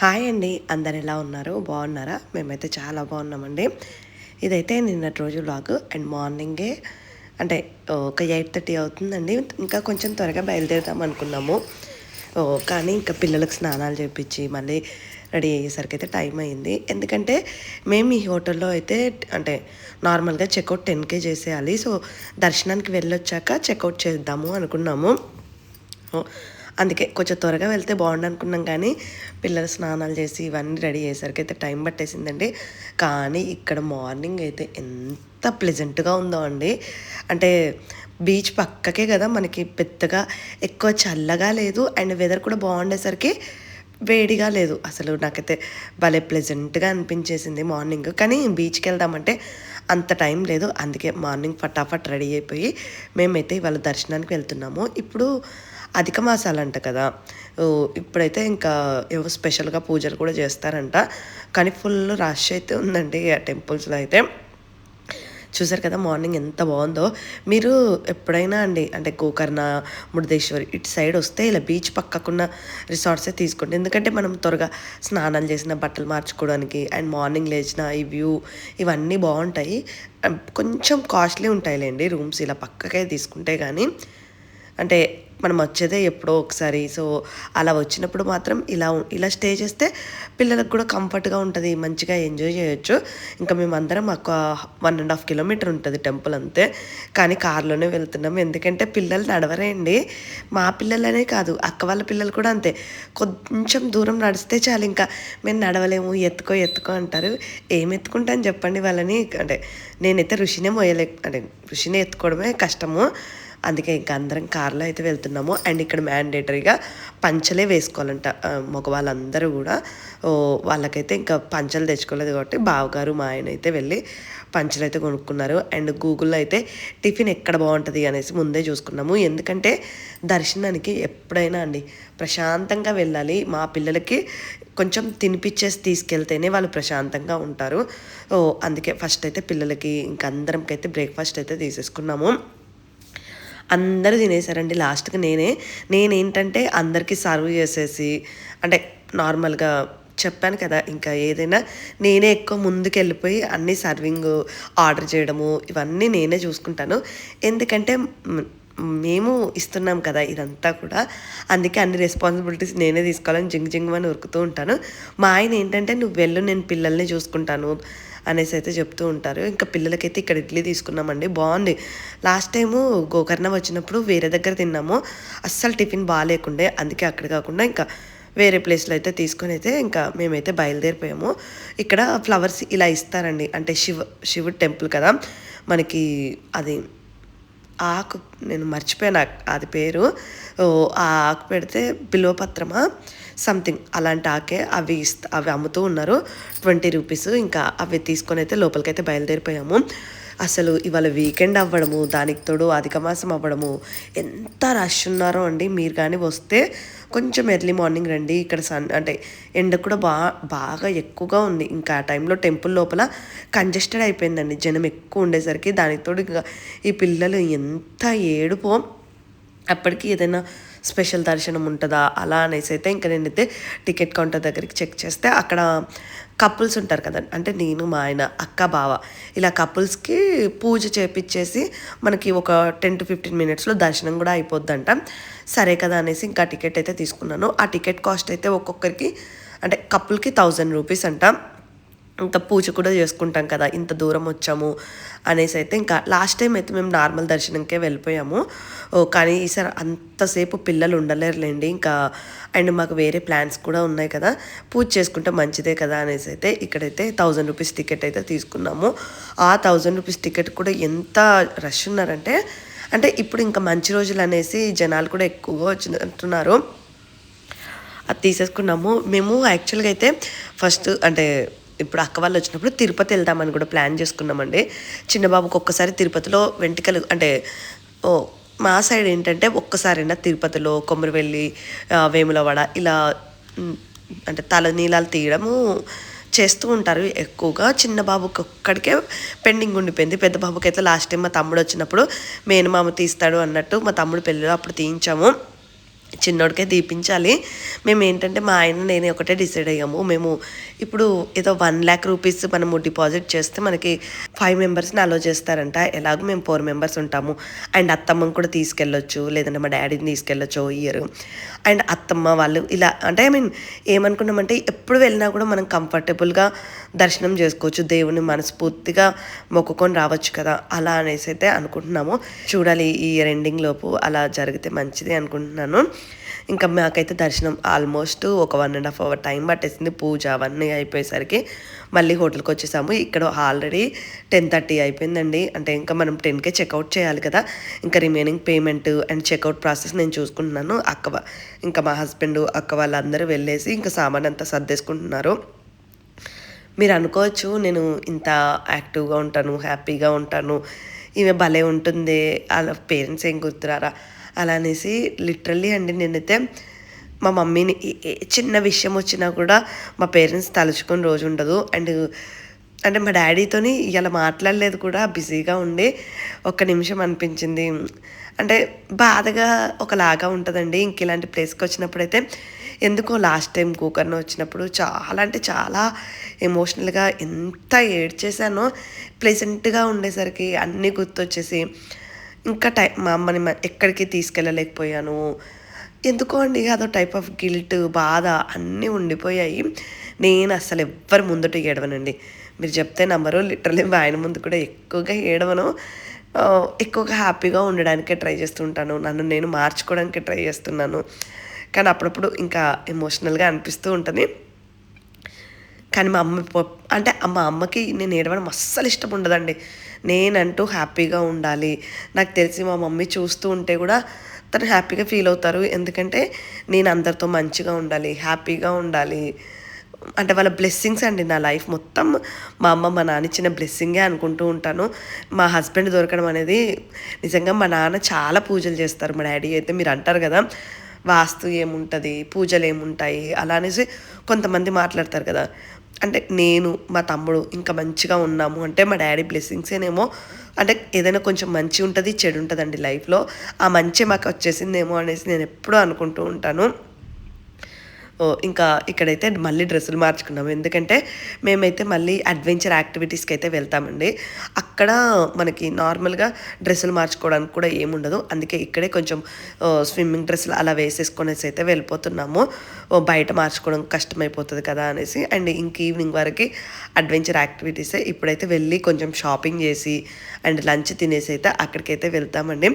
Hi అండి. అందరు ఎలా ఉన్నారు? బాగున్నారా? మేమైతే చాలా బాగున్నామండి. ఇదైతే నిన్నటి రోజు వ్లాగ్ అండ్ మార్నింగే అంటే ఒక 8:30 అవుతుందండి. ఇంకా కొంచెం త్వరగా బయలుదేరుదాం అనుకున్నాము. కానీ ఇంకా పిల్లలకు స్నానాలు చేపించి మళ్ళీ రెడీ అయ్యేసరికి అయితే టైం అయింది. ఎందుకంటే మేము ఈ హోటల్లో అయితే అంటే నార్మల్గా చెక్అవుట్ 10కే చేసేయాలి. సో దర్శనానికి వెళ్ళొచ్చాక చెక్అవుట్ చేద్దాము అనుకున్నాము. అందుకే కొంచెం త్వరగా వెళ్తే బాగుండనుకున్నాం, కానీ పిల్లలు స్నానాలు చేసి ఇవన్నీ రెడీ అయ్యేసరికి అయితే టైం పట్టేసిందండి. కానీ ఇక్కడ మార్నింగ్ అయితే ఎంత ప్లెజెంట్గా ఉందో అండి. అంటే బీచ్ పక్కకే కదా, మనకి పెద్దగా ఎక్కువ చల్లగా లేదు అండ్ వెదర్ కూడా బాగుండేసరికి వేడిగా లేదు. అసలు నాకైతే భలే ప్లెజెంట్గా అనిపించేసింది మార్నింగ్. కానీ బీచ్కి వెళ్దామంటే అంత టైం లేదు. అందుకే మార్నింగ్ ఫటాఫట్ రెడీ అయిపోయి మేమైతే ఇవాళ దర్శనానికి వెళ్తున్నాము. ఇప్పుడు అధిక మాసాలంట కదా, ఇప్పుడైతే ఇంకా ఏవో స్పెషల్గా పూజలు కూడా చేస్తారంట. కానీ ఫుల్ రష్ అయితే ఉందండి ఆ టెంపుల్స్లో అయితే. చూసారు కదా మార్నింగ్ ఎంత బాగుందో. మీరు ఎప్పుడైనా అండి అంటే గోకర్ణ, మురుడేశ్వరి ఇటు సైడ్ వస్తే ఇలా బీచ్ పక్కకున్న రిసార్ట్సే తీసుకోండి. ఎందుకంటే మనం త్వరగా స్నానాలు చేసిన, బట్టలు మార్చుకోవడానికి అండ్ మార్నింగ్ లేచిన ఈ వ్యూ ఇవన్నీ బాగుంటాయి. కొంచెం కాస్ట్లీ ఉంటాయిలేండి రూమ్స్ ఇలా పక్కకే తీసుకుంటే. కానీ అంటే మనం వచ్చేదే ఎప్పుడో ఒకసారి. సో అలా వచ్చినప్పుడు మాత్రం ఇలా స్టే చేస్తే పిల్లలకు కూడా కంఫర్ట్గా ఉంటుంది, మంచిగా ఎంజాయ్ చేయొచ్చు. ఇంకా మేమందరం ఒక 1.5 కిలోమీటర్ ఉంటుంది టెంపుల్ అంతే. కానీ కార్లోనే వెళ్తున్నాం, ఎందుకంటే పిల్లలు నడవరేండి. మా పిల్లలనే కాదు, అక్క వాళ్ళ పిల్లలు కూడా అంతే. కొంచెం దూరం నడిస్తే చాలు ఇంకా మేము నడవలేము, ఎత్తుకో ఎత్తుకో అంటారు. ఏం ఎత్తుకుంటాను చెప్పండి వాళ్ళని. అంటే నేనైతే ఋషినే అంటే ఋషిని ఎత్తుకోవడమే కష్టము. అందుకే ఇంకా అందరం కార్లో అయితే వెళ్తున్నాము. అండ్ ఇక్కడ మ్యాండేటరీగా పంచలే వేసుకోవాలంట మగవాళ్ళందరూ కూడా. వాళ్ళకైతే ఇంకా పంచలు తెచ్చుకోలేదు కాబట్టి బావగారు మా ఆయన అయితే వెళ్ళి పంచలు అయితే కొనుక్కున్నారు. అండ్ గూగుల్లో అయితే టిఫిన్ ఎక్కడ బాగుంటుంది అనేసి ముందే చూసుకున్నాము. ఎందుకంటే దర్శనానికి ఎప్పుడైనా అండి ప్రశాంతంగా వెళ్ళాలి. మా పిల్లలకి కొంచెం తినిపించేసి తీసుకెళ్తేనే వాళ్ళు ప్రశాంతంగా ఉంటారు. అందుకే ఫస్ట్ అయితే పిల్లలకి ఇంకా అందరంకైతే బ్రేక్ఫాస్ట్ అయితే తీసేసుకున్నాము. అందరూ తినేసారండి. లాస్ట్కి నేనేంటంటే అందరికీ సర్వ్ చేసేసి, అంటే నార్మల్గా చెప్పాను కదా, ఇంకా ఏదైనా నేనే ఎక్కువ ముందుకు వెళ్ళిపోయి అన్నీ సర్వింగ్ ఆర్డర్ చేయడము ఇవన్నీ నేనే చూసుకుంటాను. ఎందుకంటే మేము ఇస్తున్నాం కదా ఇదంతా కూడా, అందుకే అన్ని రెస్పాన్సిబిలిటీస్ నేనే తీసుకోవాలని జింగ్ అని ఉరుకుతూ ఉంటాను. మా ఆయన ఏంటంటే నువ్వు వెళ్ళు, నేను పిల్లల్ని చూసుకుంటాను అనేసి అయితే చెప్తూ ఉంటారు. ఇంకా పిల్లలకైతే ఇక్కడ ఇడ్లీ తీసుకున్నామండి, బాగుంది. లాస్ట్ టైము గోకర్ణ వచ్చినప్పుడు వేరే దగ్గర తిన్నాము, అస్సలు టిఫిన్ బాగాలేకుండే. అందుకే అక్కడ కాకుండా ఇంకా వేరే ప్లేస్లో అయితే తీసుకొని అయితే ఇంకా మేమైతే బయలుదేరిపోయాము. ఇక్కడ ఫ్లవర్స్ ఇలా ఇస్తారండి, అంటే శివుడు టెంపుల్ కదా మనకి. అది ఆకు నేను మర్చిపోయాను అది పేరు. ఆ ఆకు పెడితే బిల్వపత్రమా సంథింగ్ అలాంటి ఆకే, అవి అమ్ముతూ ఉన్నారు 20 రూపీస్. ఇంకా అవి తీసుకొని అయితే లోపలికైతే బయలుదేరిపోయాము. అసలు ఇవాళ వీకెండ్ అవ్వడము, దానికి తోడు అధిక మాసం అవ్వడము, ఎంత రష్ ఉన్నారో అండి. మీరు కానీ వస్తే కొంచెం ఎర్లీ మార్నింగ్ రండి. ఇక్కడ అంటే ఎండ కూడా బాగా ఎక్కువగా ఉంది. ఇంకా ఆ టైంలో టెంపుల్ లోపల కంజెస్టెడ్ అయిపోయిందండి జనం ఎక్కువ ఉండేసరికి. దానికి తోడు ఇంకా ఈ పిల్లలు ఎంత ఏడుపో. అప్పటికి ఏదైనా స్పెషల్ దర్శనం ఉంటుందా అలా అనేసి అయితే ఇంకా నేనైతే టికెట్ కౌంటర్ దగ్గరికి చెక్ చేస్తే అక్కడ కపుల్స్ ఉంటారు కదా, అంటే నేను, మా ఆయన, అక్క, బావ ఇలా కపుల్స్కి పూజ చేపించేసి మనకి ఒక 10 to 15 మినిట్స్లో దర్శనం కూడా అయిపోద్దంట. సరే కదా అనేసి ఇంకా టికెట్ అయితే తీసుకున్నాను. ఆ టికెట్ కాస్ట్ అయితే ఒక్కొక్కరికి అంటే కపుల్కి 1000 రూపీస్ అంట. ఇంకా పూజ కూడా చేసుకుంటాం కదా, ఇంత దూరం వచ్చాము అనేసి అయితే ఇంకా లాస్ట్ టైం అయితే మేము నార్మల్ దర్శనంకే వెళ్ళిపోయాము. కానీ ఈసారి అంతసేపు పిల్లలు ఉండలేరులేండి ఇంకా. అండ్ మాకు వేరే ప్లాన్స్ కూడా ఉన్నాయి కదా, పూజ చేసుకుంటే మంచిదే కదా అనేసి అయితే ఇక్కడైతే 1000 రూపీస్ టికెట్ అయితే తీసుకున్నాము. ఆ 1000 రూపీస్ టికెట్ కూడా ఎంత రష్ ఉన్నారంటే, అంటే ఇప్పుడు ఇంకా మంచి రోజులు అనేసి జనాలు కూడా ఎక్కువగా వచ్చినట్టున్నారు. అది తీసేసుకున్నాము. మేము యాక్చువల్గా అయితే ఫస్ట్ అంటే ఇప్పుడు అక్క వాళ్ళు వచ్చినప్పుడు తిరుపతి వెళ్దామని కూడా ప్లాన్ చేసుకున్నామండి. చిన్నబాబుకి ఒక్కసారి తిరుపతిలో వెంట్రుకలు అంటే మా సైడ్ ఏంటంటే ఒక్కసారైనా తిరుపతిలో కొమరవెల్లి, వేములవాడ ఇలా అంటే తలనీలాలు తీయడము చేస్తూ ఉంటారు ఎక్కువగా. చిన్న బాబుకి ఒక్కడికే పెండింగ్ ఉండిపోయింది. పెద్ద బాబుకి అయితే లాస్ట్ టైం మా తమ్ముడు వచ్చినప్పుడు మేనమామ తీస్తాడు అన్నట్టు మా తమ్ముడు పెళ్ళిలో అప్పుడు తీయించాము. చిన్నోడికే దీపించాలి. మేమేంటంటే మా ఆయన నేను ఒకటే డిసైడ్ అయ్యాము. మేము ఇప్పుడు ఏదో 1,00,000 రూపీస్ మనము డిపాజిట్ చేస్తే మనకి 5 మెంబర్స్‌ని అలో చేస్తారంట. ఎలాగో మేము 4 మెంబర్స్ ఉంటాము. అండ్ అత్తమ్మని కూడా తీసుకెళ్ళొచ్చు. లేదంటే మా డ్యాడీని తీసుకెళ్ళొచ్చు ఓ ఇయర్. అండ్ అత్తమ్మ వాళ్ళు ఇలా అంటే ఏమనుకున్నామంటే ఎప్పుడు వెళ్ళినా కూడా మనం కంఫర్టబుల్‌గా దర్శనం చేసుకోవచ్చు. దేవుడిని మనస్ఫూర్తిగా మొక్కుకొని రావచ్చు కదా! అలా అనేసి అయితే అనుకుంటున్నాము. చూడాలి ఈ ఇయర్ ఎండింగ్ లోపు అలా జరిగితే మంచిది అనుకుంటున్నాను. ఇంకా మాకైతే దర్శనం ఆల్మోస్ట్ ఒక 1½ అవర్ టైం పట్టేసింది. పూజ అవన్నీ అయిపోయేసరికి మళ్ళీ హోటల్కి వచ్చేసాము. ఇక్కడ ఆల్రెడీ 10:30 అయిపోయిందండి. అంటే ఇంకా మనం 10కే చెక్అవుట్ చేయాలి కదా! ఇంకా remaining payment and checkout process నేను చూసుకుంటున్నాను. ఇంకా మా హస్బెండ్ అక్క వాళ్ళందరూ వెళ్ళేసి ఇంకా సామాన్ అంతా సర్దేసుకుంటున్నారు. మీరు అనుకోవచ్చు నేను ఇంత యాక్టివ్గా ఉంటాను, హ్యాపీగా ఉంటాను, ఈమె భలే ఉంటుంది, వాళ్ళ పేరెంట్స్ ఏం గుర్తురారా అలా అనేసి. లిటరల్లీ అండి నేనైతే మా మమ్మీని ఏ చిన్న విషయం వచ్చినా కూడా మా పేరెంట్స్ తలుచుకొని రోజు ఉండదు. అంటే మా డాడీతోని ఇలా మాట్లాడలేదు కూడా, బిజీగా ఉండి ఒక్క నిమిషం అనిపించింది. అంటే బాధగా ఒకలాగా ఉంటుందండి. ఇంక ఇలాంటి ప్లేస్కి వచ్చినప్పుడైతే ఎందుకో లాస్ట్ టైం గోకర్ణ వచ్చినప్పుడు చాలా అంటే చాలా ఎమోషనల్గా ఎంత ఏడ్చేసానో. ప్లెజెంట్గా ఉండేసరికి అన్నీ గుర్తొచ్చేసి ఇంకా మా అమ్మని ఎక్కడికి తీసుకెళ్ళలేకపోయాను. ఎందుకో అండి అదో టైప్ ఆఫ్ గిల్ట్, బాధ అన్నీ ఉండిపోయాయి. నేను అస్సలు ఎవ్వరి ముందుట ఏడవనండి. మీరు చెప్తే నమ్మరు. లిటరల్లీ మా ఆయన ముందు కూడా ఎక్కువగా ఏడవను. ఎక్కువగా హ్యాపీగా ఉండడానికే ట్రై చేస్తుంటాను. నన్ను నేను మార్చుకోవడానికి ట్రై చేస్తున్నాను. కానీ అప్పుడప్పుడు ఇంకా ఎమోషనల్గా అనిపిస్తూ ఉంటుంది. కానీ మా అమ్మకి నేను ఏడవడం అస్సలు ఇష్టం ఉండదండి. నేనంటూ హ్యాపీగా ఉండాలి. నాకు తెలిసి మా మమ్మీ చూస్తూ ఉంటే కూడా తను హ్యాపీగా ఫీల్ అవుతారు. ఎందుకంటే నేను అందరితో మంచిగా ఉండాలి, హ్యాపీగా ఉండాలి. అంటే వాళ్ళ బ్లెస్సింగ్స్ అండి నా లైఫ్ మొత్తం. మా అమ్మ మా నాన్న ఇచ్చిన బ్లెస్సింగే అనుకుంటూ ఉంటాను. మా హస్బెండ్ దొరకడం అనేది నిజంగా మా నాన్న చాలా పూజలు చేస్తారు. మా డాడీ అయితే మీరు అంటారు కదా వాస్తు ఏముంటుంది, పూజలు ఏముంటాయి అలా అనేసి కొంతమంది మాట్లాడతారు కదా. అంటే నేను మా తమ్ముడు ఇంకా మంచిగా ఉన్నాము అంటే మా డాడీ బ్లెస్సింగ్సేనేమో. అంటే ఏదైనా కొంచెం మంచి ఉంటుంది, చెడు ఉంటుందండి లైఫ్లో. ఆ మంచి మాకు వచ్చేసిందేమో అనేసి నేను ఎప్పుడూ అనుకుంటూ ఉంటాను. ఇంకా ఇక్కడైతే మళ్ళీ డ్రెస్సులు మార్చుకున్నాము. ఎందుకంటే మేమైతే మళ్ళీ అడ్వెంచర్ యాక్టివిటీస్కి అయితే వెళ్తామండి. అక్కడ మనకి నార్మల్గా డ్రెస్సులు మార్చుకోవడానికి కూడా ఏముండదు. అందుకే ఇక్కడే కొంచెం స్విమ్మింగ్ డ్రెస్సులు అలా వేసేసుకొనేసి అయితే వెళ్ళిపోతున్నాము. బయట మార్చుకోవడం కష్టమైపోతుంది కదా అనేసి. అండ్ ఇంక ఈవినింగ్ వరకు అడ్వెంచర్ యాక్టివిటీసే. ఇప్పుడైతే వెళ్ళి కొంచెం షాపింగ్ చేసి అండ్ లంచ్ తినేసి అయితే అక్కడికైతే వెళ్తామండి.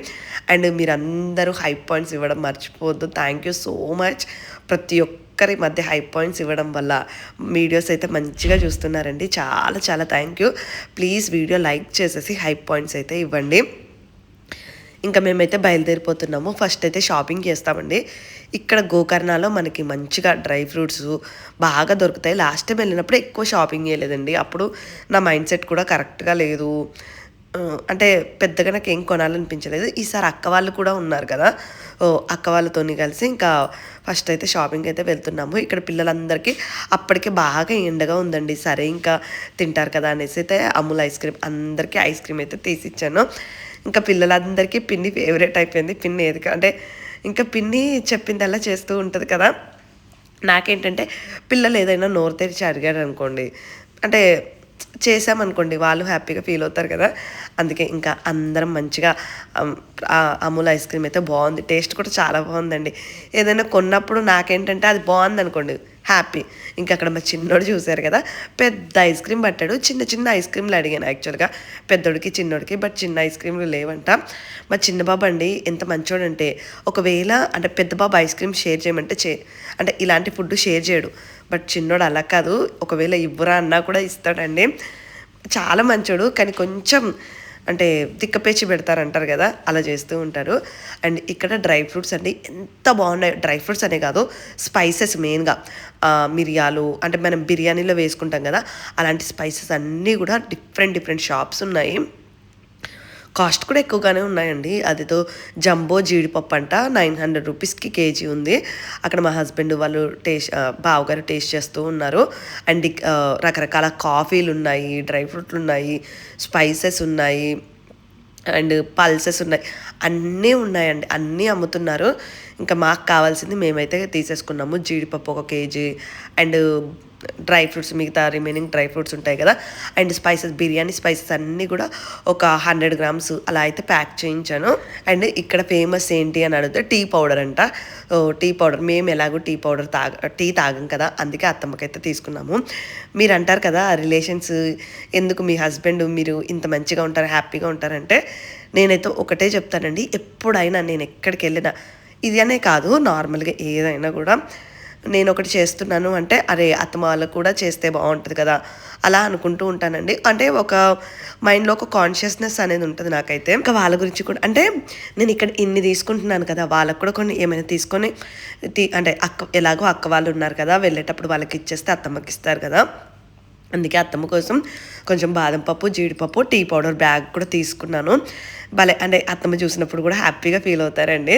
అండ్ మీరందరూ హై పాయింట్స్ ఇవ్వడం మర్చిపోవద్దు. Thank you so much. ప్రతి ఒక్కరి మధ్య హై పాయింట్స్ ఇవ్వడం వల్ల వీడియోస్ అయితే మంచిగా చూస్తున్నారండి. చాలా చాలా thank you. Please video like చేసేసి హై పాయింట్స్ అయితే ఇవ్వండి. ఇంకా మేమైతే బయలుదేరిపోతున్నాము. ఫస్ట్ అయితే షాపింగ్ చేస్తామండి. ఇక్కడ గోకర్ణలో మనకి మంచిగా డ్రై ఫ్రూట్స్ బాగా దొరుకుతాయి. లాస్ట్ టైం వెళ్ళినప్పుడు ఎక్కువ షాపింగ్ చేయలేదండి. అప్పుడు నా మైండ్ సెట్ కూడా కరెక్ట్గా లేదు. అంటే పెద్దగా నాకు ఏం కొనాలనిపించలేదు. ఈసారి అక్క వాళ్ళు కూడా ఉన్నారు కదా, అక్క వాళ్ళతోని కలిసి ఇంకా ఫస్ట్ అయితే షాపింగ్ అయితే వెళ్తున్నాము. ఇక్కడ పిల్లలందరికీ అప్పటికే బాగా ఎండగా ఉందండి. సరే ఇంకా తింటారు కదా అనేసి అయితే అమూల్ ఐస్ క్రీమ్ అందరికీ ఐస్ క్రీమ్ అయితే తీసిచ్చాను. ఇంకా పిల్లలందరికీ పిన్ని ఫేవరెట్ అయిపోయింది. పిన్ని ఏది అంటే ఇంకా పిన్ని చెప్పిందల్లా చేస్తూ ఉంటుంది కదా. నాకేంటంటే పిల్లలు ఏదైనా నోరు తెరిచి అడిగారు అనుకోండి, అంటే చేసామనుకోండి వాళ్ళు హ్యాపీగా ఫీల్ అవుతారు కదా. అందుకే ఇంకా అందరం మంచిగా అమూల్ ఐస్ క్రీమ్ అయితే బాగుంది. టేస్ట్ కూడా చాలా బాగుందండి. ఏదైనా కొన్నప్పుడు నాకేంటంటే అది బాగుంది అనుకోండి హ్యాపీ. ఇంకా అక్కడ మా చిన్నోడు చూశారు కదా, పెద్ద ఐస్ క్రీమ్ పట్టాడు. చిన్న చిన్న ఐస్ క్రీమ్లు అడిగాను యాక్చువల్గా పెద్దోడికి చిన్నోడికి. బట్ చిన్న ఐస్ క్రీమ్లు లేవంట. మా చిన్న బాబు అండి ఎంత మంచోడంటే ఒకవేళ అంటే పెద్ద బాబు ఐస్ క్రీమ్ షేర్ చేయమంటే అంటే ఇలాంటి ఫుడ్ షేర్ చేయడు. బట్ చిన్నోడు అలా కాదు, ఒకవేళ ఇవ్వరా అన్నా కూడా ఇస్తాడండి. చాలా మంచోడు. కానీ కొంచెం అంటే తిక్కపేచి పెడతారంటారు కదా, అలా చేస్తూ ఉంటారు. అండ్ ఇక్కడ డ్రై ఫ్రూట్స్ అండి ఎంత బాగున్నాయి. డ్రై ఫ్రూట్స్ అనే కాదు, స్పైసెస్ మెయిన్గా మిరియాలు అంటే మనం బిర్యానీలో వేసుకుంటాం కదా, అలాంటి స్పైసెస్ అన్నీ కూడా డిఫరెంట్ డిఫరెంట్ షాప్స్ ఉన్నాయి. కాస్ట్ కూడా ఎక్కువగానే ఉన్నాయండి. అదేదో జంబో జీడిపప్పు అంట 900 రూపీస్కి కేజీ ఉంది. అక్కడ మా హస్బెండ్ వాళ్ళు బావగారు టేస్ట్ చేస్తూ ఉన్నారు. అండ్ రకరకాల కాఫీలు ఉన్నాయి, డ్రై ఫ్రూట్లు ఉన్నాయి, స్పైసెస్ ఉన్నాయి అండ్ పల్సెస్ ఉన్నాయి, అన్నీ ఉన్నాయండి. అన్నీ అమ్ముతున్నారు. ఇంకా మాకు కావాల్సింది మేమైతే తీసేసుకున్నాము. జీడిపప్పు 1 కేజీ అండ్ డ్రై ఫ్రూట్స్, మిగతా రిమైనింగ్ డ్రై ఫ్రూట్స్ ఉంటాయి కదా, అండ్ స్పైసెస్, బిర్యానీ స్పైసెస్ అన్నీ కూడా ఒక 100 గ్రామ్స్ అలా అయితే ప్యాక్ చేయించాను. అండ్ ఇక్కడ ఫేమస్ ఏంటి అని అడిగితే టీ పౌడర్ అంట. టీ పౌడర్, మేము ఎలాగో టీ తాగం కదా, అందుకే అత్తమ్మకైతే తీసుకున్నాము. మీరు అంటారు కదా రిలేషన్స్ ఎందుకు, మీ హస్బెండ్ మీరు ఇంత మంచిగా ఉంటారు, హ్యాపీగా ఉంటారంటే, నేనైతే ఒకటే చెప్తానండి, ఎప్పుడైనా నేను ఎక్కడికి వెళ్ళినా, ఇది అనే కాదు నార్మల్గా ఏదైనా కూడా, నేను ఒకటి చేస్తున్నాను అంటే అరే అత్తమ్మ వాళ్ళకు కూడా చేస్తే బాగుంటుంది కదా అలా అనుకుంటూ ఉంటానండి. అంటే ఒక మైండ్లో ఒక కాన్షియస్నెస్ అనేది ఉంటుంది నాకైతే. ఇంకా వాళ్ళ గురించి కూడా, అంటే నేను ఇక్కడ ఇన్ని తీసుకుంటున్నాను కదా, వాళ్ళకు కూడా కొన్ని ఏమైనా తీసుకొని అంటే ఎలాగో అక్క వాళ్ళు ఉన్నారు కదా, వెళ్ళేటప్పుడు వాళ్ళకి ఇచ్చేస్తే అత్తమ్మకి ఇస్తారు కదా, అందుకే అత్తమ్మ కోసం కొంచెం బాదం పప్పు, జీడిపప్పు, టీ పౌడర్ బ్యాగ్ కూడా తీసుకున్నాను. భలే, అంటే అత్తమ్మ చూసినప్పుడు కూడా హ్యాపీగా ఫీల్ అవుతారండి.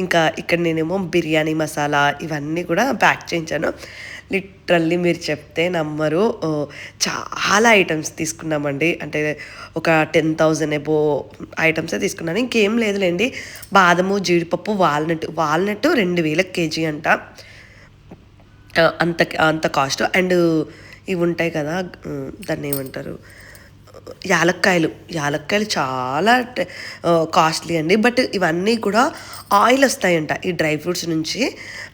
ఇంకా ఇక్కడ నేనేమో బిర్యానీ మసాలా ఇవన్నీ కూడా ప్యాక్ చేయించాను. లిటరల్లీ మీరు చెప్తే నమ్మరు, చాలా ఐటమ్స్ తీసుకున్నామండి. అంటే ఒక 10,000 ఎబో ఐటమ్సే తీసుకున్నాను. ఇంకేం లేదులేండి, బాదము, జీడిపప్పు, వాల్నట్ 2,000 కేజీ అంట. అంత అంత కాస్ట్. అండ్ ఇవి ఉంటాయి కదా, దాన్ని ఏమంటారు, యాలక్కాయలు చాలా కాస్ట్లీ అండి. బట్ ఇవన్నీ కూడా ఆయిల్ వస్తాయంట ఈ డ్రై ఫ్రూట్స్ నుంచి,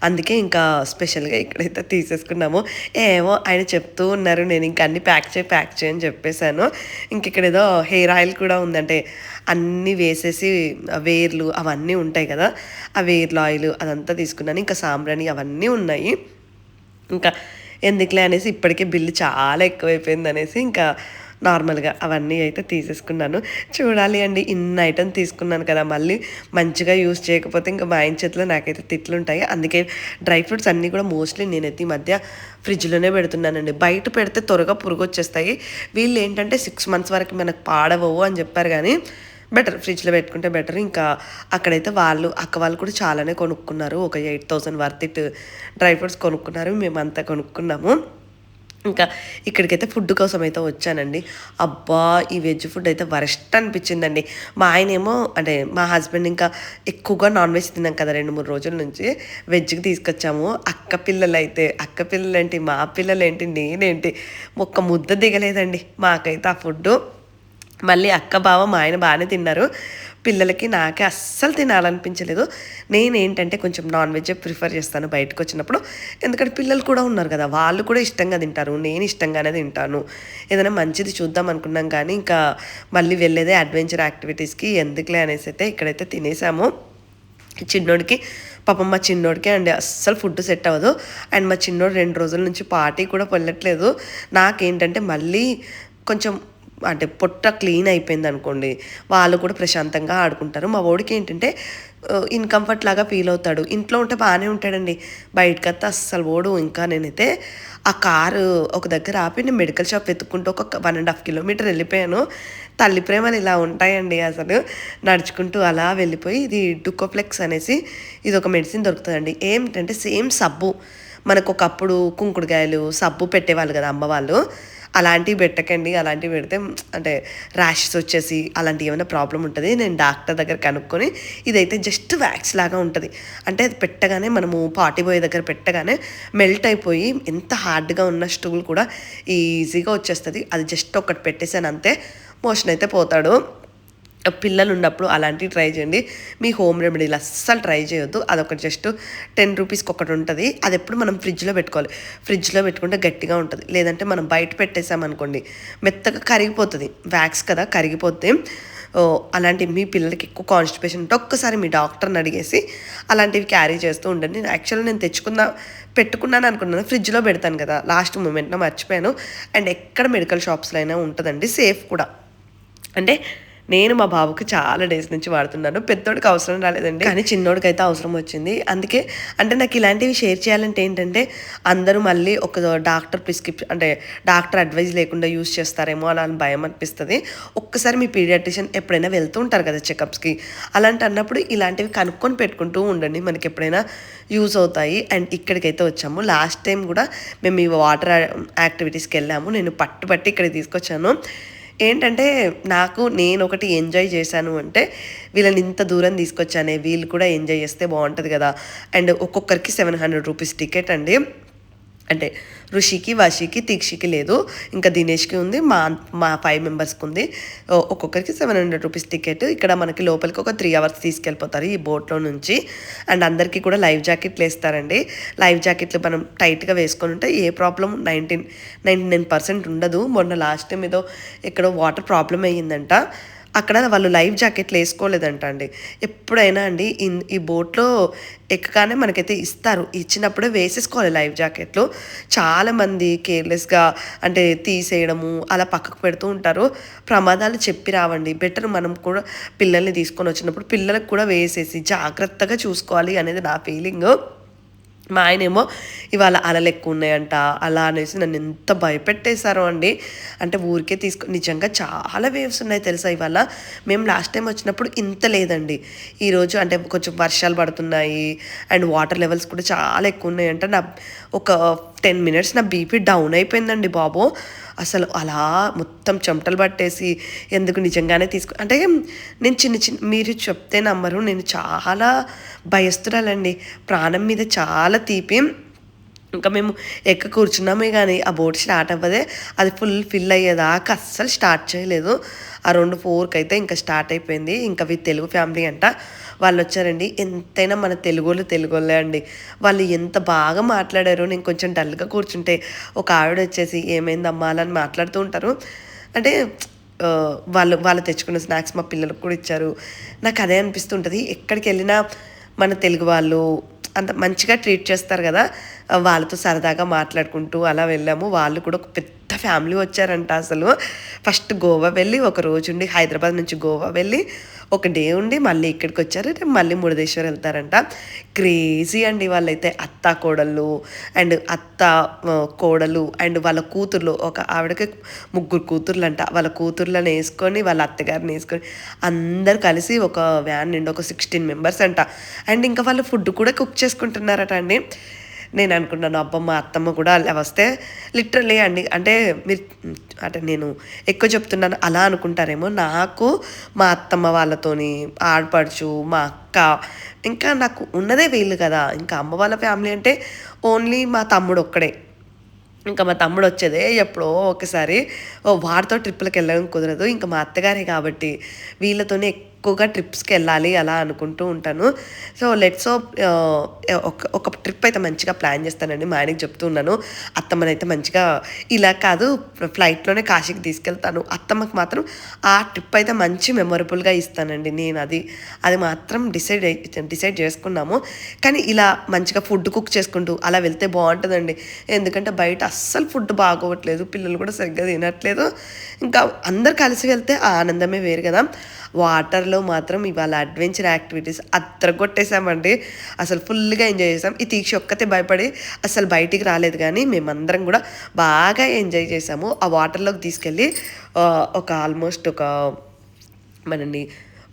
అందుకే ఇంకా స్పెషల్గా ఇక్కడైతే తీసేసుకున్నాము. ఏమో ఆయన చెప్తూ ఉన్నారు, నేను ఇంకా అన్ని ప్యాక్ చేయి అని చెప్పేశాను. ఇంక ఇక్కడ ఏదో హెయిర్ ఆయిల్ కూడా ఉందంటే, అన్నీ వేసేసి వేర్లు అవన్నీ ఉంటాయి కదా, ఆ వేర్ల ఆయిల్ అదంతా తీసుకున్నాను. ఇంకా సాంబ్రాణి అవన్నీ ఉన్నాయి. ఇంకా ఎందుకులే అనేసి, ఇప్పటికే బిల్లు చాలా ఎక్కువైపోయింది అనేసి ఇంకా నార్మల్గా అవన్నీ అయితే తీసేసుకున్నాను. చూడాలి అండి, ఇన్ని ఐటమ్ తీసుకున్నాను కదా, మళ్ళీ మంచిగా యూస్ చేయకపోతే ఇంకా మా ఆయన చేతిలో నాకైతే తిట్లు ఉంటాయి. అందుకే డ్రై ఫ్రూట్స్ అన్నీ కూడా మోస్ట్లీ నేనైతే ఈ మధ్య ఫ్రిడ్జ్లోనే పెడుతున్నానండి. బయట పెడితే త్వరగా పురుగు వచ్చేస్తాయి. వీళ్ళు ఏంటంటే 6 months వరకు మనకు పాడవవు అని చెప్పారు, కానీ బెటర్ ఫ్రిడ్జ్లో పెట్టుకుంటే బెటర్. ఇంకా అక్కడైతే అక్క వాళ్ళు కూడా చాలానే కొనుక్కున్నారు. ఒక 8,000 వర్త్ ఇట్ డ్రై ఫ్రూట్స్ కొనుక్కున్నారు, మేమంతా కొనుక్కున్నాము. ఇంకా ఇక్కడికైతే ఫుడ్ కోసం అయితే వచ్చానండి. అబ్బా, ఈ వెజ్ ఫుడ్ అయితే వరస్ట్ అనిపించిందండి. మా ఆయన ఏమో, అంటే మా హస్బెండ్ ఇంకా ఎక్కువగా నాన్ వెజ్ తిన్నాం కదా 2-3 రోజుల నుంచి, వెజ్కి తీసుకొచ్చాము. అక్క పిల్లలేంటి, మా పిల్లలేంటి, నేనేంటి, ఒక్క ముద్ద దిగలేదండి మాకైతే ఆ ఫుడ్డు. మళ్ళీ అక్క బావ మా ఆయన బాగానే తిన్నారు, పిల్లలకి నాకే అస్సలు తినాలనిపించలేదు. నేనేంటంటే కొంచెం నాన్ వెజ్ ప్రిఫర్ చేస్తాను బయటకు వచ్చినప్పుడు, ఎందుకంటే పిల్లలు కూడా ఉన్నారు కదా, వాళ్ళు కూడా ఇష్టంగా తింటారు, నేను ఇష్టంగానే తింటాను. ఏదైనా మంచిది చూద్దాం అనుకున్నాం, కానీ ఇంకా మళ్ళీ వెళ్ళేదే అడ్వెంచర్ యాక్టివిటీస్కి, ఎందుకులే అనేసి అయితే ఇక్కడైతే తినేసాము. చిన్నోడికి పాపం, మా చిన్నోడికి అండి అస్సలు ఫుడ్ సెట్ అవ్వదు. అండ్ మా చిన్నోడు 2 రోజుల నుంచి పార్టీ కూడా వెళ్ళట్లేదు. నాకేంటంటే మళ్ళీ కొంచెం అంటే పొట్ట క్లీన్ అయిపోయింది అనుకోండి, వాళ్ళు కూడా ప్రశాంతంగా ఆడుకుంటారు. మా వాడికి ఏంటంటే ఇన్కంఫర్ట్ లాగా ఫీల్ అవుతాడు. ఇంట్లో ఉంటే బాగానే ఉంటాడండి, బయటకు వస్తే అస్సలు ఓడు. ఇంకా నేనైతే ఆ కారు ఒక దగ్గర ఆపి నేను మెడికల్ షాప్ వెతుక్కుంటూ ఒక 1.5 kilometer వెళ్ళిపోయాను. తల్లి ప్రేమలు ఇలా ఉంటాయండి అసలు. నడుచుకుంటూ అలా వెళ్ళిపోయి, ఇది డుకోప్లెక్స్ అనేసి ఇది ఒక మెడిసిన్ దొరుకుతుందండి. ఏమిటంటే సేమ్ సబ్బు, మనకు ఒకప్పుడు కుంకుడుకాయలు సబ్బు పెట్టేవాళ్ళు కదా అమ్మ వాళ్ళు, అలాంటివి పెట్టకండి. అలాంటివి పెడితే అంటే ర్యాషెస్ వచ్చేసి అలాంటివి ఏమైనా ప్రాబ్లం ఉంటుంది. నేను డాక్టర్ దగ్గర కనుక్కొని, ఇదైతే జస్ట్ వ్యాక్స్ లాగా ఉంటుంది. అంటే అది పెట్టగానే, మనము పార్టీ బాయ్ దగ్గర పెట్టగానే మెల్ట్ అయిపోయి ఎంత హార్డ్గా ఉన్న స్టూల్ కూడా ఈజీగా వచ్చేస్తుంది. అది జస్ట్ ఒకటి పెట్టేసాను అంతే, మోషన్ అయితే పోతాడు. పిల్లలు ఉన్నప్పుడు అలాంటివి ట్రై చేయండి. మీ హోమ్ రెమెడీలు అస్సలు ట్రై చేయొద్దు. అదొకటి జస్ట్ 10 రూపీస్కి ఒకటి ఉంటుంది. అది ఎప్పుడు మనం ఫ్రిడ్జ్లో పెట్టుకోవాలి. ఫ్రిడ్జ్లో పెట్టుకుంటే గట్టిగా ఉంటుంది. లేదంటే మనం బయట పెట్టేసామనుకోండి మెత్తగా కరిగిపోతుంది, వ్యాక్స్ కదా కరిగిపోతే. అలాంటి మీ పిల్లలకి ఎక్కువ కాన్స్టిపేషన్ ఉంటే ఒక్కసారి మీ డాక్టర్ని అడిగేసి అలాంటివి క్యారీ చేస్తూ ఉండండి. యాక్చువల్గా నేను పెట్టుకున్నాను అనుకున్నాను, ఫ్రిడ్జ్లో పెడతాను కదా, లాస్ట్ మూమెంట్లో మర్చిపోయాను. అండ్ ఎక్కడ మెడికల్ షాప్స్లో అయినా ఉంటుందండి, సేఫ్ కూడా. అంటే నేను మా బాబుకి చాలా డేస్ నుంచి వాడుతున్నాను, పెద్దోడికి అవసరం రాలేదండి, కానీ చిన్నోడికి అయితే అవసరం వచ్చింది. అందుకే అంటే నాకు ఇలాంటివి షేర్ చేయాలంటే ఏంటంటే, అందరూ మళ్ళీ ఒక డాక్టర్ ప్రిస్క్రిప్షన్ అంటే డాక్టర్ అడ్వైజ్ లేకుండా యూస్ చేస్తారేమో అలా అని భయం అనిపిస్తుంది. ఒక్కసారి మీ పీడియాట్రిషియన్ ఎప్పుడైనా వెళ్తూ ఉంటారు కదా చెకప్స్కి, అలాంటి అన్నప్పుడు ఇలాంటివి కనుక్కొని పెట్టుకుంటూ ఉండండి, మనకి ఎప్పుడైనా యూజ్ అవుతాయి. అండ్ ఇక్కడికైతే వచ్చాము. లాస్ట్ టైం కూడా మేము ఈ వాటర్ యాక్టివిటీస్కి వెళ్ళాము, నేను పట్టుబట్టి ఇక్కడికి తీసుకొచ్చాను. ఏంటంటే నేనొకటి ఎంజాయ్ చేశాను అంటే, వీళ్ళని ఇంత దూరం తీసుకొచ్చానే, వీళ్ళు కూడా ఎంజాయ్ చేస్తే బావుంటది గదా! అండ్ ఒక్కొక్కరికి రూ. 700 టికెట్ అండి. అంటే రుషికి, వషికి, దీక్షికి లేదు. ఇంకా దినేష్‌కి ఉంది. మా మా 5 మెంబర్స్‌కి ఉంది. ఒక్కొక్కరికి రూ. 700 టికెట్. ఇక్కడ మనకి లోపలికి ఒక 3 అవర్స్ తీసుకెళ్ళిపోతారు ఈ బోట్‌లో నుంచి. అండ్ అందరికీ కూడా లైఫ్ జాకెట్లు ఏస్తారండి. లైఫ్ జాకెట్లు మనం టైట్‌గా వేసుకొనుంటే ఏ ప్రాబ్లమ్ 99% ఉండదు. మొన్న లాస్ట్ టైమ్ ఏదో ఎక్కడో వాటర్ ప్రాబ్లమ్ అయ్యిందంట. అక్కడ వాళ్ళు లైఫ్ జాకెట్లు ఏసుకోలేదంట అండి. ఎప్పుడైనా అండి ఈ బోట్‌లో ఎక్కగానే మనకైతే ఇస్తారు. ఇచ్చినప్పుడే వేసేసుకోవాలి లైఫ్ జాకెట్లు. చాలామంది కేర్‌లెస్‌గా అంటే తీసేయడము, అలా పక్కకు పెడుతూ ఉంటారు. ప్రమాదాలు చెప్పి రావండి. బెటర్ మనం కూడా పిల్లల్ని తీసుకొనొచ్చినప్పుడు పిల్లలకు కూడా వేసేసి జాగ్రత్తగా చూసుకోవాలి అనేది నా ఫీలింగు. మా ఆయనేమో ఇవాళ అలలెక్కువున్నాయంట, అలా అనేసి నన్నెంత భయపెట్టేశారో అండి. అంటే ఊరికే నిజంగా చాలా వేవ్స్ ఉన్నాయి తెలుసా ఇవాళ. మేము లాస్ట్ టైమ్ వచ్చినప్పుడు ఇంత లేదండి. ఈరోజు అంటే కొంచెం వర్షాలు పడుతున్నాయి అండ్ వాటర్ లెవెల్స్ కూడా చాలా ఎక్కువున్నాయంట. ఒక 10 మినిట్స్ నా బీపీ డౌన్ అయిపోయిందండి బాబు. అసలు అలా మొత్తం చెమటలు పట్టేసి ఎందుకు నిజంగానే అంటే నేను మీరు చెప్తే నమ్మరు, నేను చాలా భయస్తురాలండి. ప్రాణం మీద చాలా తీపి. ఇంకా మేము కూర్చున్నామే కానీ ఆ బోట్ స్టార్ట్ అవ్వదే, అది ఫిల్ అయ్యేదాకా అస్సలు స్టార్ట్ చేయలేదు. అరౌండ్ 4కి అయితే ఇంకా స్టార్ట్ అయిపోయింది. ఇంకా తెలుగు ఫ్యామిలీ అంట వాళ్ళు వచ్చారండి. ఎంతైనా మన తెలుగోళ్ళే అండి. వాళ్ళు ఎంత బాగా మాట్లాడారో. నేను కొంచెం డల్గా కూర్చుంటే ఒక ఆవిడ వచ్చేసి ఏమైందమ్మా అని మాట్లాడుతూ ఉంటారు. అంటే వాళ్ళు తెచ్చుకున్న స్నాక్స్ మా పిల్లలకు కూడా ఇచ్చారు. నాకు అదే అనిపిస్తుంటుంది, ఎక్కడికి వెళ్ళినా మన తెలుగు వాళ్ళు అంత మంచిగా ట్రీట్ చేస్తారు కదా. వాళ్ళతో సరదాగా మాట్లాడుకుంటూ అలా వెళ్ళాము. వాళ్ళు కూడా ఒక పెద్ద ఫ్యామిలీ వచ్చారంట అసలు. ఫస్ట్ గోవా వెళ్ళి ఒక రోజు ఉండి, హైదరాబాద్ నుంచి గోవా వెళ్ళి ఒక డే ఉండి మళ్ళీ ఇక్కడికి వచ్చారు. రేపు మళ్ళీ మురుడేశ్వర్ వెళ్తారంట. క్రేజీ అండి వాళ్ళైతే. అత్త కోడళ్ళు అండ్ కోడలు అండ్ వాళ్ళ కూతుర్లు, ఒక ఆవిడకి 3 కూతుర్లంట. వాళ్ళ కూతుర్లను వేసుకొని వాళ్ళ అత్తగారిని వేసుకొని అందరు కలిసి ఒక వ్యాన్ నిండి ఒక 16 మెంబర్స్ అంట. అండ్ ఇంకా వాళ్ళు ఫుడ్ కూడా కుక్ చేసుకుంటున్నారట అండి. నేను అనుకున్నాను అబ్బా మా అత్తమ్మ కూడా అలా వస్తే లిటరల్లీ అండి. అంటే నేను ఎక్కువ చెప్తున్నాను అలా అనుకుంటారేమో. నాకు మా అత్తమ్మ వాళ్ళతోని ఆడపడుచు, మా అక్క, ఇంకా నాకు ఉన్నదే వీళ్ళు కదా. ఇంకా అమ్మ వాళ్ళ ఫ్యామిలీ అంటే ఓన్లీ మా తమ్ముడు ఒక్కడే. ఇంకా మా తమ్ముడు వచ్చేదే ఎప్పుడో ఒకసారి. వాడితో ట్రిప్పులకి వెళ్ళడం కుదరదు. ఇంకా మా అత్తగారే కాబట్టి వీళ్ళతోనే ఎక్కువగా ట్రిప్స్కి వెళ్ళాలి అలా అనుకుంటూ ఉంటాను. సో లెట్స్ హోప్ ఒక ట్రిప్ అయితే మంచిగా ప్లాన్ చేస్తానండి. మా ఆయనకి చెప్తూ ఉన్నాను, అత్తమ్మనైతే మంచిగా ఇలా కాదు ఫ్లైట్లోనే కాశీకి తీసుకెళ్తాను. అత్తమ్మకి మాత్రం ఆ ట్రిప్ అయితే మంచి మెమొరబుల్గా ఇస్తానండి. నేను అది మాత్రం డిసైడ్ చేసుకున్నాము. కానీ ఇలా మంచిగా ఫుడ్ కుక్ చేసుకుంటూ అలా వెళ్తే బాగుంటుందండి. ఎందుకంటే బయట అస్సలు ఫుడ్ బాగోవట్లేదు, పిల్లలు కూడా సరిగ్గా తినట్లేదు. ఇంకా అందరు కలిసి వెళ్తే ఆ ఆనందమే వేరు కదా. వాటర్లో మాత్రం ఇవాళ అడ్వెంచర్ యాక్టివిటీస్ అద్దరగొట్టేసామండి. అసలు ఫుల్గా ఎంజాయ్ చేసాం. ఈ తీక్ష ఒక్కతే భయపడి అసలు బయటికి రాలేదు, కానీ మేమందరం కూడా బాగా ఎంజాయ్ చేసాము. ఆ వాటర్లోకి తీసుకెళ్ళి ఆల్మోస్ట్ మనల్ని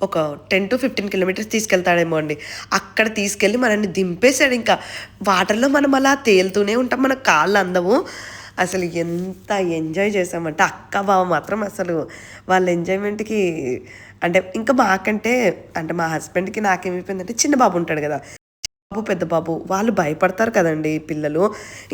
ఒక 10-15 కిలోమీటర్స్ తీసుకెళ్తాడేమో అండి. అక్కడ తీసుకెళ్ళి మనల్ని దింపేశాడు. ఇంకా వాటర్లో మనం అలా తేలుతూనే ఉంటాం, మన కాళ్ళు అందము. అసలు ఎంత ఎంజాయ్ చేసామంటే అక్క బావ మాత్రం అసలు వాళ్ళ ఎంజాయ్మెంట్కి అంటే ఇంకా మాకంటే అంటే మా హస్బెండ్కి నాకేమైపోయిందంటే చిన్న బాబు ఉంటాడు కదా, పెద్ద బాబు వాళ్ళు భయపడతారు కదండి పిల్లలు.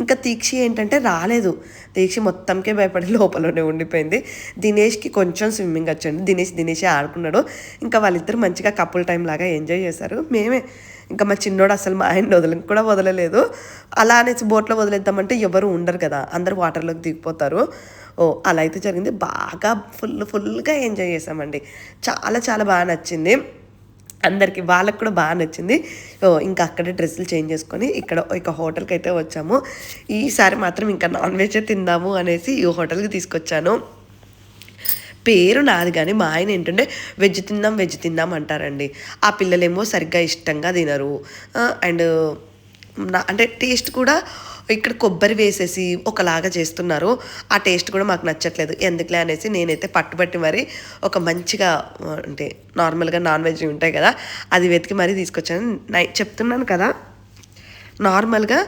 ఇంకా దీక్షి ఏంటంటే రాలేదు. దీక్షి మొత్తంకే భయపడి లోపలనే ఉండిపోయింది. దినేష్కి కొంచెం స్విమ్మింగ్ వచ్చండి. దినేషే ఆడుకున్నాడు. ఇంకా వాళ్ళిద్దరు మంచిగా కపుల్ టైం లాగా ఎంజాయ్ చేశారు. ఇంకా మా చిన్నోడు అసలు మా ఆయన కూడా వదలలేదు. అలా అనేసి బోట్లో వదిలేద్దామంటే ఎవరు ఉండరు కదా, అందరూ వాటర్లోకి దిగిపోతారు. అలా అయితే జరిగింది. బాగా ఫుల్గా ఎంజాయ్ చేసామండి. చాలా చాలా బాగా నచ్చింది అందరికి, వాళ్ళకి కూడా బాగా నచ్చింది. ఇంకా అక్కడే డ్రెస్సులు చేంజ్ చేసుకొని ఇక హోటల్కి అయితే వచ్చాము. ఈసారి మాత్రం ఇంకా నాన్ వెజ్ తిందాము అనేసి ఈ హోటల్కి తీసుకొచ్చాను. పేరు నాది కానీ మా ఆయన ఏంటంటే వెజ్ తిందాం అంటారండి. ఆ పిల్లలేమో సరిగ్గా ఇష్టంగా తినరు. అండ్ అంటే టేస్ట్ కూడా ఇక్కడ కొబ్బరి వేసేసి ఒకలాగా చేస్తున్నారు. ఆ టేస్ట్ కూడా మాకు నచ్చట్లేదు. ఎందుకులే అనేసి నేనైతే పట్టుబట్టి మరి ఒక మంచిగా అంటే నార్మల్గా నాన్ వెజ్ ఉంటాయి కదా, అది వెతికి మరీ తీసుకొచ్చాను. చెప్తున్నాను కదా, నార్మల్గా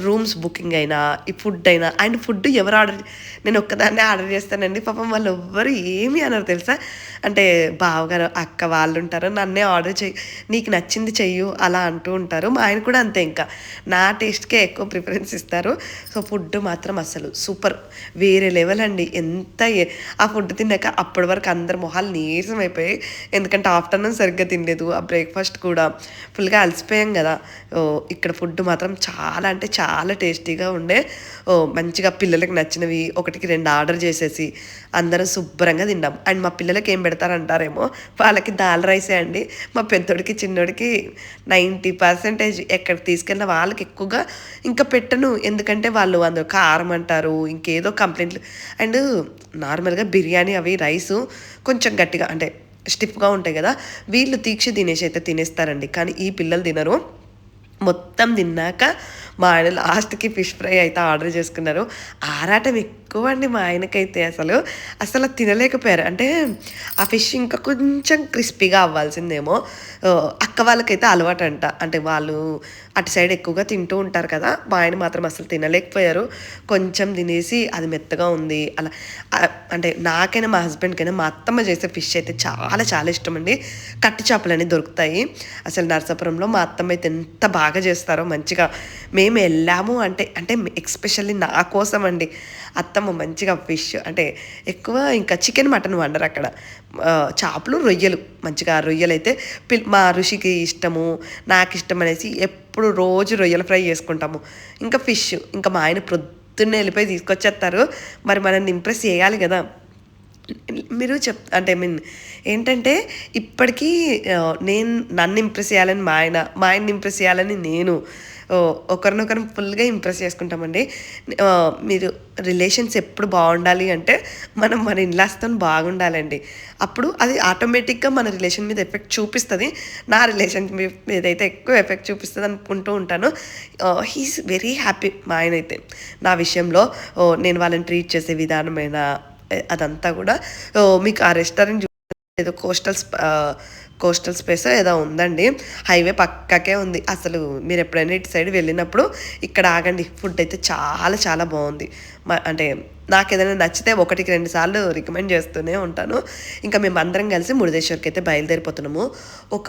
రూమ్స్ బుకింగ్ అయినా, ఈ ఫుడ్ అయినా అండ్ ఫుడ్ ఎవరు ఆర్డర్ నేను ఒక్కదాన్నే ఆర్డర్ చేస్తానండి. పాపం వాళ్ళు ఎవ్వరు ఏమీ అనరు తెలుసా? అంటే బావగారు, అక్క వాళ్ళుంటారు. నన్నే ఆర్డర్ చెయ్యి, నీకు నచ్చింది చెయ్యు అలా అంటూ ఉంటారు. మా ఆయన కూడా అంతే ఇంకా. నా టేస్ట్‌కే ఎక్కువ ప్రిఫరెన్స్ ఇస్తారు. సో, ఫుడ్ మాత్రం అసలు సూపర్. వేరే లెవెల్ అండి. ఆ ఫుడ్ తిన్నాక అప్పటి వరకు అందరి మొహాలు నీరసం అయిపోయాయి. ఎందుకంటే ఆఫ్టర్‌నూన్ సరిగ్గా తినలేదు. ఆ బ్రేక్‌ఫాస్ట్ కూడా ఫుల్‌గా అలసిపోయాం గదా! ఇక్కడ ఫుడ్ మాత్రం చాలా అంటే చాలా టేస్టీగా ఉండే. మంచిగా పిల్లలకి నచ్చినవి ఒకటికి 2 ఆర్డర్ చేసేసి అందరం శుభ్రంగా తిన్నాం. అండ్ మా పిల్లలకి ఏం పెడతారంటారేమో, వాళ్ళకి దాల్ రైసే అండి. మా పెద్దోడికి, చిన్నోడికి 90% ఎక్కడికి తీసుకెళ్ళిన వాళ్ళకి ఎక్కువగా ఇంకా పెట్టను. ఎందుకంటే వాళ్ళు అందులో కారం అంటారు, ఇంకేదో కంప్లైంట్లు. అండ్ నార్మల్‌గా బిర్యానీ అవి రైసు కొంచెం గట్టిగా అంటే స్టిఫ్‌గా ఉంటాయి గదా! వీళ్ళు తీక్షి దినేష్ అయితే తినేస్తారండి. కానీ ఈ పిల్లలు తినరు. మొత్తం తిన్నాక మా ఆయన లాస్ట్‌కి ఫిష్ ఫ్రై అయితే ఆర్డర్ చేసుకున్నారు. ఆరాటం ఎక్కువండి మా ఆయనకైతే అసలు. అసలు తినలేకపోయారు. అంటే ఆ ఫిష్ ఇంకా కొంచెం క్రిస్పీగా అవ్వాల్సిందేమో. అక్క వాళ్ళకైతే అలవాటంట. అంటే వాళ్ళు అటు సైడ్ ఎక్కువగా తింటూ ఉంటారు కదా! మా ఆయన మాత్రం అసలు తినలేకపోయారు. కొంచెం తినేసి అది మెత్తగా ఉంది అలా. అంటే నాకైనా, మా హస్బెండ్‌కైనా మా అత్తమ్మ చేసే ఫిష్ అయితే చాలా చాలా ఇష్టమండి. కట్టు చేపలని దొరుకుతాయి. అసలు నరసాపురంలో మా అత్తమ్మ అయితే ఎంత బాగా చేస్తారో మంచిగా. మేము ఎళ్ళాము అంటే అంటే ఎస్పెషల్లీ నా కోసం అండి. అత్తమ్మ మంచిగా ఫిష్ అంటే ఎక్కువ ఇంకా చికెన్, మటన్ వండరక్కడ. చేపలు, రొయ్యలు మంచిగా రొయ్యలైతే మా ఋషికి ఇష్టము, నాకిష్టం అనేసి ఎప్పుడు రోజు రొయ్యల ఫ్రై చేసుకుంటాము. ఇంకా ఫిష్ ఇంకా మా ఆయన ప్రొద్దున్నే ఎళ్ళిపోయి తీసుకొచ్చేత్తారు. మరి మనల్ని ఇంప్రెస్ చేయాలి గదా! మీరు అంటే ఏంటంటే ఇప్పటికీ నేను నన్ను ఇంప్రెస్ చేయాలని మా ఆయన, మా ఆయన్ని ఇంప్రెస్ చేయాలని నేను ఒకరినొకరం ఫుల్‌గా ఇంప్రెస్ చేసుకుంటామండి. మీరు రిలేషన్స్ ఎప్పుడు బావుండాలి అంటే మనం మన ఇన్‌లాస్‌తోని బాగుండాలండి. అప్పుడు అది ఆటోమేటిక్‌గా మన రిలేషన్ మీద ఎఫెక్ట్ చూపిస్తది. నా రిలేషన్ మీదైతే ఎక్కువ ఎఫెక్ట్ చూపిస్తది అనుకుంటూ ఉంటాను. హి ఈస్ వెరీ హ్యాపీ మా ఆయనైతే నా విషయంలో. నేను వాళ్ళని ట్రీట్ చేసే విధానమైనా అదంతా గూడా. మీకు ఆ రెస్టారెంట్ ఏదో కోస్టల్ స్పేసో ఏదో ఉందండి. హైవే పక్కకే ఉంది. అసలు మీరెప్పుడైనా ఇటు సైడ్ వెళ్ళినప్పుడు ఇక్కడ ఆగండి. ఫుడ్ అయితే చాలా చాలా బావుంది. అంటే నాకేదైనా నచ్చితే 1కి 2 సార్లు రికమెండ్ చేస్తూనే ఉంటాను. ఇంకా మేమందరం కలిసి మురుదేశ్వర్‌కైతే బయలుదేరిపోతున్నాము. ఒక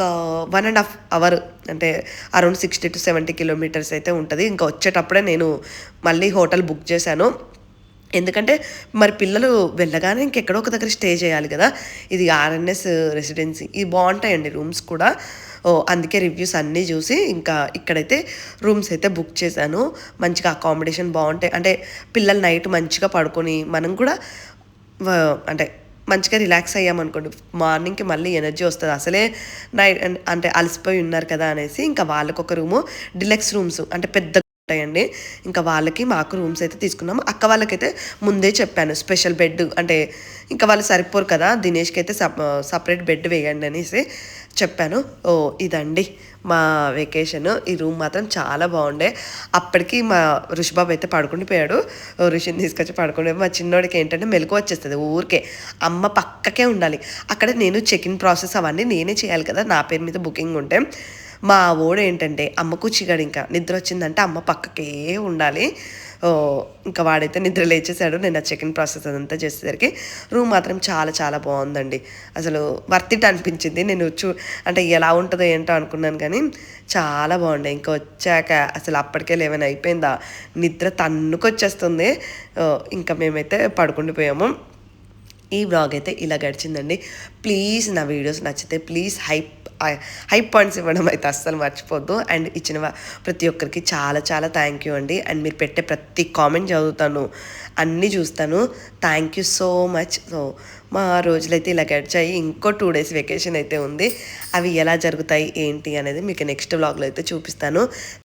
1 ½ అవర్ అంటే అరౌండ్ 60-70 కిలోమీటర్స్ అయితే ఉంటది. ఇంకా వచ్చేటప్పుడే నేను మళ్ళీ హోటల్ బుక్ చేశాను. ఎందుకంటే మరి పిల్లలు వెళ్ళగానే ఇంకెక్కడో ఒక దగ్గర స్టే చేయాలి గదా! ఇది ఆర్ఎన్ఎస్ రెసిడెన్సీ. ఇవి బావుంటాయండి రూమ్స్ కూడా. అందుకే రివ్యూస్ అన్నీ జూసి ఇంకా ఇక్కడైతే రూమ్స్ అయితే బుక్ చేశాను. మంచిగా అకామిడేషన్ బావుంటాయి. అంటే పిల్లలు నైట్ మంచిగా పడుకొని మనం కూడా వ అంటే మంచిగా రిలాక్స్ అయ్యామనుకోండి, మార్నింగ్‌కి మళ్ళీ ఎనర్జీ వస్తది. అసలే అంటే అలసిపోయి ఉన్నారు కదా అనేసి ఇంకా వాళ్ళకొక రూము, డిలక్స్ రూమ్స్ అంటే పెద్దగా ఉంటాయండి. ఇంకా వాళ్ళకి, మాకు రూమ్స్ అయితే తీసుకున్నాము. అక్క వాళ్ళకైతే ముందే చెప్పాను స్పెషల్ బెడ్ అంటే ఇంకా వాళ్ళు సరిపోరు కదా! దినేష్‌కైతే సెపరేట్ బెడ్ వేయండి అనేసి చెప్పాను. ఇదండి మా వెకేషను. ఈ రూమ్ మాత్రం చాలా బాగుండే. అప్పటికి మా ఋషిబాబు అయితే పడుకుండిపోయాడు. ఋషిని తీసుకొచ్చి పడుకుండే. మా చిన్నోడికి ఏంటంటే మెలుకువ వచ్చేస్తది ఊరికే. అమ్మ పక్కకే ఉండాలి. అక్కడ నేను చెక్ ఇన్ ప్రాసెస్ అవన్నీ నేనే చేయాలి కదా! నా పేరు మీద బుకింగ్ ఉంటే. మా వోడేంటంటే అమ్మకు చిగాడింకా. నిద్రొచ్చిందంటే అమ్మ పక్కకే ఉండాలి. ఇంకా వాడైతే నిద్ర లేచేసాడు. నేను ఆ చెక్ ఇన్ ప్రాసెస్ అదంతా చేసేసరికి. రూమ్ మాత్రం చాలా చాలా బావుందండి. అసలు వర్త్ ఇట్ అనిపించింది. నేను అంటే ఎలా ఉంటదో ఏంటో అనుకున్నాను గానీ, చాలా బాగుండే. ఇంకా వచ్చాక అసలు అప్పటికే 11 అయిపోయిందా, నిద్ర తన్నుకొచ్చేస్తుంది. ఇంకా మేమైతే పడుకుండిపోయాము. ఈ వ్లాగ్ అయితే ఇలా గడిచిందండి. ప్లీజ్ నా వీడియోస్ నచ్చితే ప్లీజ్ హైప్ పాయింట్స్ ఇవ్వడం అయితే అస్సలు మర్చిపోద్దు. అండ్ ఇచ్చిన ప్రతి ఒక్కరికి చాలా చాలా థ్యాంక్ యూ అండి. అండ్ మీరు పెట్టే ప్రతి కామెంట్ చదువుతాను, అన్నీ చూస్తాను. Thank you so much. So మా రోజులైతే ఇలా గడిచాయి. ఇంకో 2 డేస్ వెకేషన్ అయితే ఉంది. అవి ఎలా జరుగుతాయి ఏంటి అనేది మీకు నెక్స్ట్ వ్లాగ్లో అయితే చూపిస్తాను.